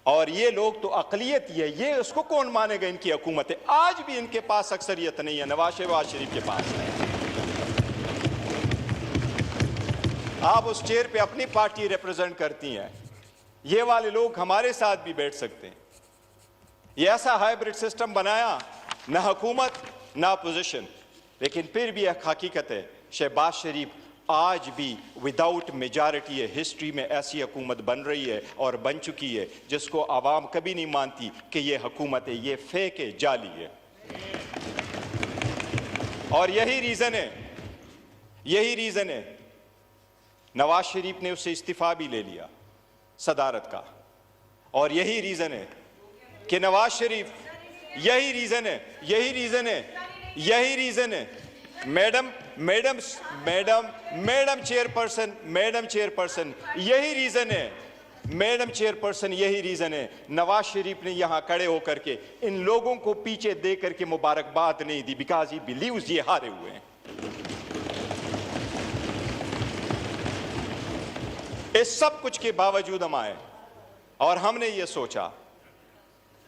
और ये लोग तो अकलियत ही है, ये उसको कौन मानेगा? इनकी हुकूमत है, आज भी इनके पास अक्सरियत नहीं है, नवाज शरीफ के पास है। आप उस चेयर पे अपनी पार्टी रिप्रेजेंट करती हैं, ये वाले लोग हमारे साथ भी बैठ सकते हैं। ये ऐसा हाइब्रिड सिस्टम बनाया, ना हुकूमत ना अपोजिशन, लेकिन फिर भी एक हकीकत है, शहबाज शरीफ आज भी विदाउट मेजॉरिटी है, हिस्ट्री में ऐसी हुकूमत बन रही है और बन चुकी है जिसको आवाम कभी नहीं मानती कि ये हुकूमत है, ये फेक है, जाली है। और यही रीजन है नवाज शरीफ ने उससे इस्तीफा भी ले लिया सदारत का। और यही रीजन है कि नवाज शरीफ, यही रीजन है मैडम चेयरपर्सन, यही रीजन है नवाज शरीफ ने यहां खड़े होकर के इन लोगों को पीछे दे करके मुबारकबाद नहीं दी, बिकॉज ही बिलीव्स ये हारे हुए हैं। इस सब कुछ के बावजूद हम आए और हमने ये सोचा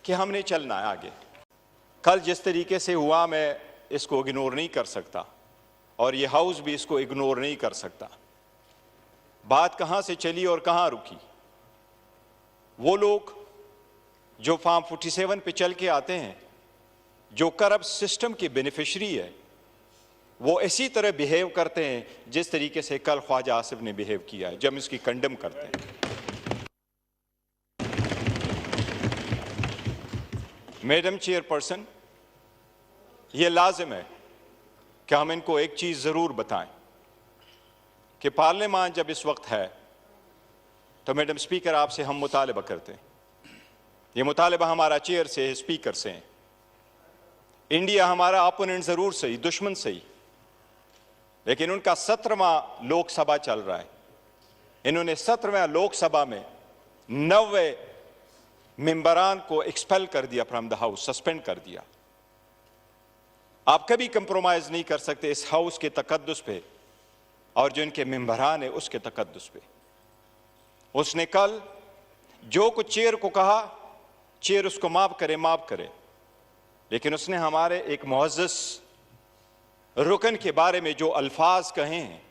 कि हमने चलना है आगे। कल जिस तरीके से हुआ, मैं इसको इग्नोर नहीं कर सकता और ये हाउस भी इसको इग्नोर नहीं कर सकता। बात कहां से चली और कहां रुकी? वो लोग जो फार्म 47 पे चल के आते हैं, जो करप्ट सिस्टम के बेनिफिशरी है, वो इसी तरह बिहेव करते हैं जिस तरीके से कल ख्वाजा आसिफ ने बिहेव किया है, जब इसकी कंडेम करते हैं। मैडम चेयरपर्सन, ये लाजिम है कि हम इनको एक चीज जरूर बताएं कि पार्लियामान जब इस वक्त है तो मैडम स्पीकर आपसे हम मुतालबा करते हैं, ये मुतालबा हमारा चेयर से है, स्पीकर से है। इंडिया हमारा ओपोनेंट जरूर सही, दुश्मन सही, लेकिन उनका 17वां लोकसभा चल रहा है। इन्होंने 17वें लोकसभा में 90 मेंबरान को एक्सपेल कर दिया फ्रॉम द हाउस, सस्पेंड कर दिया। आप कभी कंप्रोमाइज नहीं कर सकते इस हाउस के तकद्दुस पे और जो इनके मेंबरान है उसके तकद्दुस पे। उसने कल जो कुछ चेयर को कहा, चेयर उसको माफ करे, लेकिन उसने हमारे एक मुअज़्ज़ज़ रुकन के बारे में जो अल्फाज कहे हैं,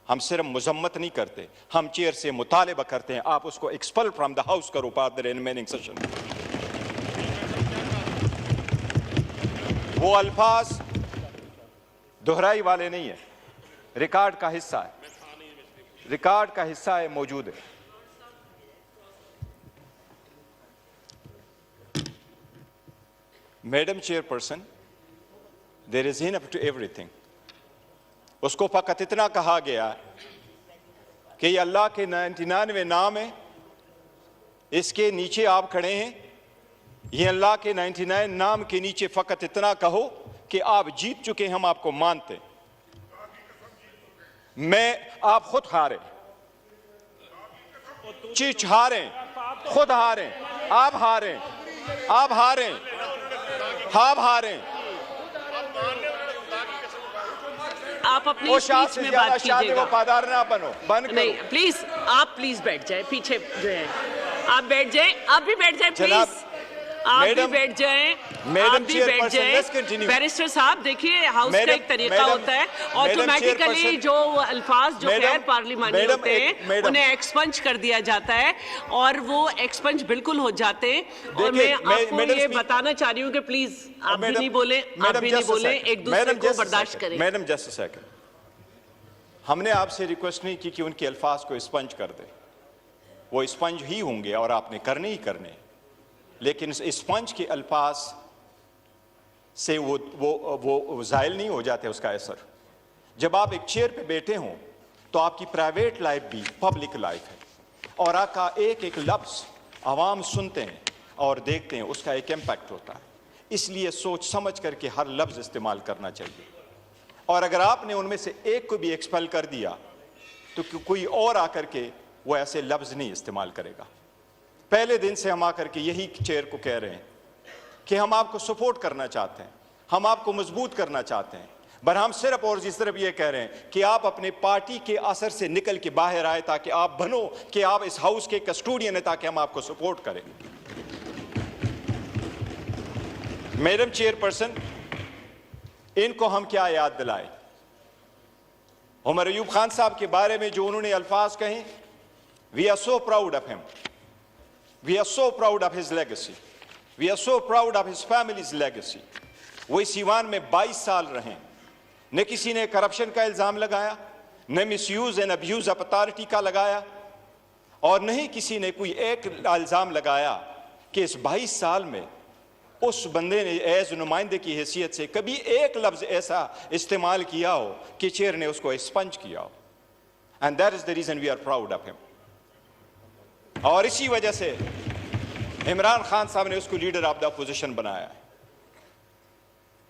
हम सिर्फ मजम्मत नहीं करते, हम चेयर से मुतालिबा करते हैं, आप उसको एक्सपेल फ्रॉम द हाउस करो फॉर द रिमेनिंग सेशन। वो अल्फाज दोहराई वाले नहीं है, रिकॉर्ड का हिस्सा है, मौजूद है। Madam chairperson, there is enough to everything. उसको फकत इतना कहा गया कि ये अल्लाह के 99 नाम है, इसके नीचे आप खड़े हैं, ये अल्लाह के 99 नाम के नीचे फकत इतना कहो कि आप जीत चुके, हम आपको मानते। आप खुद हारे, चिच हारे, खुद हारे, आप हारे, आप अपनी स्पीच में बात कीजिएगा। वफादार ना बनो, बंद नहीं, प्लीज आप बैठ जाए, पीछे जो है आप बैठ जाए, आप भी बैठ जाए प्लीज, आप भी बैठ जाएं, बैरिस्टर साहब। देखिए, हाउस का एक तरीका होता है, ऑटोमेटिकली जो अल्फाज जो गैर पार्लिमानी होते हैं उन्हें एक्सपंज कर दिया जाता है और वो एक्सपंज बिल्कुल हो जाते हैं। और मैं आपको ये बताना चाह रही हूँ कि प्लीज आप भी नहीं बोले, एक दूसरे को बर्दाश्त करें। मैडम जस्ट अ सेकंड, हमने आपसे रिक्वेस्ट नहीं की कि उनके अल्फाज को स्पंज कर दे, वो स्पंज ही होंगे और आपने करने ही करने, लेकिन स्पंज के अल्फाज से वो ज़ायल नहीं हो जाते उसका असर। जब आप एक चेयर पे बैठे हों तो आपकी प्राइवेट लाइफ भी पब्लिक लाइफ है और आपका एक एक लफ्ज़ आवाम सुनते हैं और देखते हैं, उसका एक इम्पैक्ट होता है। इसलिए सोच समझ करके हर लफ्ज़ इस्तेमाल करना चाहिए। और अगर आपने उनमें से एक को भी एक्सपेल कर दिया तो कोई और आकर के वो ऐसे लफ्ज़ नहीं इस्तेमाल करेगा। पहले दिन से हम आकर के यही चेयर को कह रहे हैं कि हम आपको सपोर्ट करना चाहते हैं, हम आपको मजबूत करना चाहते हैं, पर हम सिर्फ और इस तरफ ये कह रहे हैं कि आप अपने पार्टी के असर से निकल के बाहर आए ताकि आप बनो कि आप इस हाउस के कस्टोडियन हैं, ताकि हम आपको सपोर्ट करें। मैडम चेयरपर्सन, इनको हम क्या याद दिलाएं? उमर अयूब खान साहब के बारे में जो उन्होंने अल्फाज कहे, we are so proud of him, we are so proud of his legacy, we are so proud of his family's legacy. वो इस ईवान में 22 साल रहे, न किसी ने करप्शन का इल्जाम लगाया, न misuse and abuse of authority का लगाया, और न ही किसी ने कोई एक इल्जाम लगाया कि इस 22 साल में उस बंदे ने एज नुमाइंदे की हैसियत से कभी एक लफ्ज ऐसा इस्तेमाल किया हो कि चेयर ने उसको एक्सपंज किया हो। And that is the reason we are proud of him. और इसी वजह से इमरान खान साहब ने उसको लीडर ऑफ द अपोजिशन बनाया है।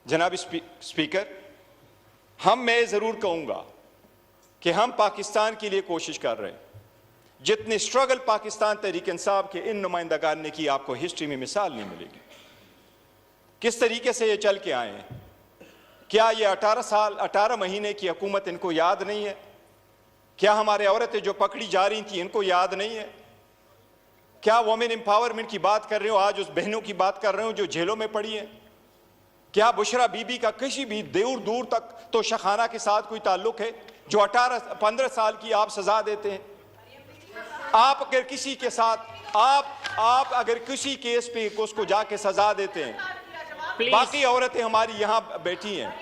जनाब स्पीकर, मैं जरूर कहूंगा कि हम पाकिस्तान के लिए कोशिश कर रहे हैं। जितने स्ट्रगल पाकिस्तान तहरीक इंसाफ के इन नुमाइंदगान ने की, आपको हिस्ट्री में मिसाल नहीं मिलेगी। किस तरीके से ये चल के आए हैं। क्या ये 18 महीने की हुकूमत इनको याद नहीं है? क्या हमारे औरतें जो पकड़ी जा रही थी इनको याद नहीं है? क्या वुमेन एम्पावरमेंट की बात कर रहे हो, आज उस बहनों की बात कर रहे हो जो जेलों में पड़ी हैं? क्या बुशरा बीबी का किसी भी दूर तक तो शखाना के साथ कोई ताल्लुक है जो 15 साल की आप सजा देते हैं? आप अगर किसी के साथ आप अगर किसी केस पे उसको जाके सजा देते हैं, बाकी औरतें हमारी यहां बैठी हैं।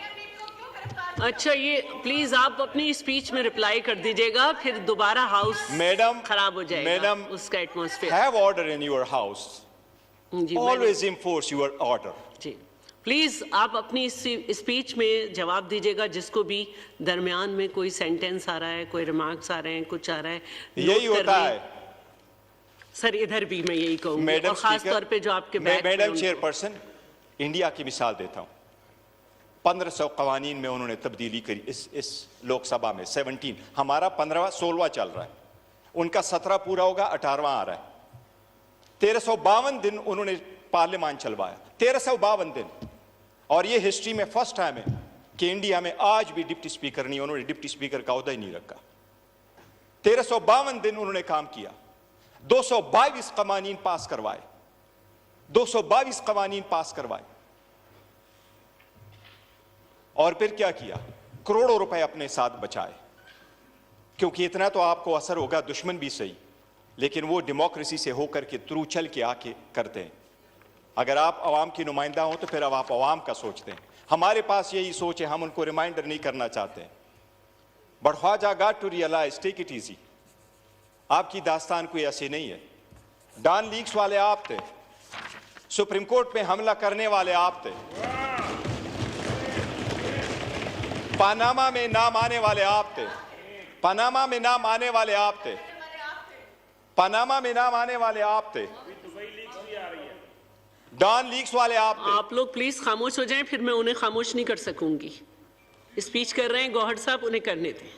अच्छा, ये प्लीज आप अपनी स्पीच में रिप्लाई कर दीजिएगा, फिर दोबारा हाउस मैडम खराब हो जाएगा। मैडम, उसका atmosphere. Have order in your house, always enforce your order. जी प्लीज आप अपनी स्पीच में जवाब दीजिएगा। जिसको भी दरमियान में कोई सेंटेंस आ रहा है, कोई रिमार्क्स आ रहे हैं, कुछ आ रहा है, यही होता है सर। इधर भी मैं यही कहूंगी, और खास तौर पे जो आपके मैडम चेयरपर्सन, इंडिया की मिसाल देता हूं। 1500 कवानीन में उन्होंने तब्दीली करी इस लोकसभा में। 17, हमारा 15वां 16वां चल रहा है, उनका 17 पूरा होगा, 18वां आ रहा है। 1352 दिन उन्होंने पार्लियामान चलवाया, 1352 दिन। और ये हिस्ट्री में फर्स्ट टाइम है कि इंडिया में आज भी डिप्टी स्पीकर नहीं, उन्होंने डिप्टी स्पीकर का ओहदा ही नहीं रखा। 1352 दिन उन्होंने काम किया, 222 कवानीन पास करवाए, 222 कवानीन पास करवाए। और फिर क्या किया? करोड़ों रुपए अपने साथ बचाए। क्योंकि इतना तो आपको असर होगा, दुश्मन भी सही, लेकिन वो डेमोक्रेसी से होकर के थ्रू चल के आके करते हैं। अगर आप अवाम की नुमाइंदा हो तो फिर अब आप अवाम का सोचते हैं। हमारे पास यही सोच है, हम उनको रिमाइंडर नहीं करना चाहते हैं। But Khawaja got to realise, take it easy. आपकी दास्तान कोई ऐसी नहीं है। डॉन लीक्स वाले आप थे, सुप्रीम कोर्ट पे हमला करने वाले आप थे, पनामा में नाम आने वाले आप थे, पनामा में नाम आने वाले आप थे, पनामा में नाम आने वाले आप थे, डॉन लीक्स वाले आप थे। आप लोग प्लीज खामोश हो जाएं, फिर मैं उन्हें खामोश नहीं कर सकूंगी। स्पीच कर रहे हैं गौहर साहब, उन्हें करने दें।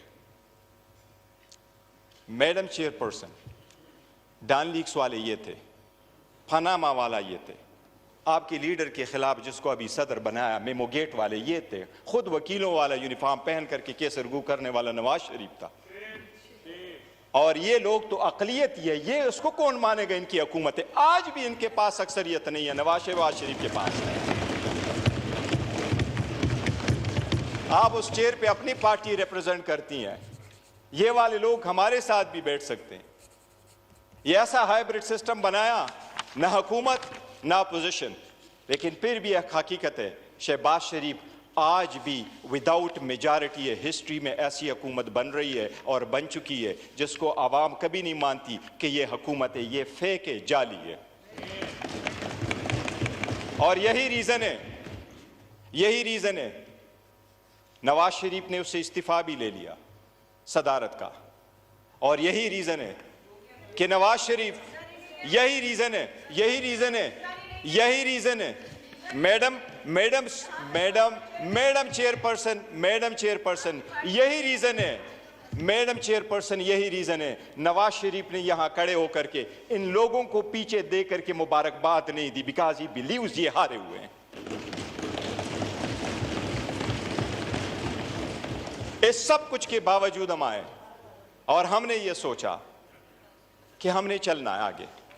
मैडम चेयरपर्सन, डॉन लीक्स वाले ये थे, पनामा वाला ये थे, आपके लीडर के खिलाफ जिसको अभी सदर बनाया मेमो गेट वाले ये थे, खुद वकीलों वाला यूनिफॉर्म पहन करके केस रगू करने वाला नवाज शरीफ था। और ये लोग तो अकलियत ही है, ये उसको कौन मानेगा? इनकी हुकूमत है, आज भी इनके पास अक्सरियत नहीं है, नवाज शरीफ के पास है। आप उस चेयर पे अपनी पार्टी रिप्रेजेंट करती हैं, ये वाले लोग हमारे साथ भी बैठ सकते हैं। ये ऐसा हाइब्रिड सिस्टम बनाया, ना हुकूमत ना अपोजिशन, लेकिन फिर भी एक हकीकत है, शहबाज शरीफ आज भी विदाउट मेजॉरिटी है हिस्ट्री में ऐसी हुकूमत बन रही है और बन चुकी है जिसको आवाम कभी नहीं मानती कि ये हुकूमत है, ये फेक है, जाली है। और यही रीजन है नवाज शरीफ ने उससे इस्तीफा भी ले लिया सदारत का। और यही रीजन है कि नवाज शरीफ, यही रीजन है मैडम चेयरपर्सन, यही रीजन है नवाज शरीफ ने यहां खड़े होकर के इन लोगों को पीछे दे करके मुबारकबाद नहीं दी, बिकॉज ही बिलीव्स ये हारे हुए हैं। इस सब कुछ के बावजूद हम आए और हमने ये सोचा कि हमने चलना है आगे।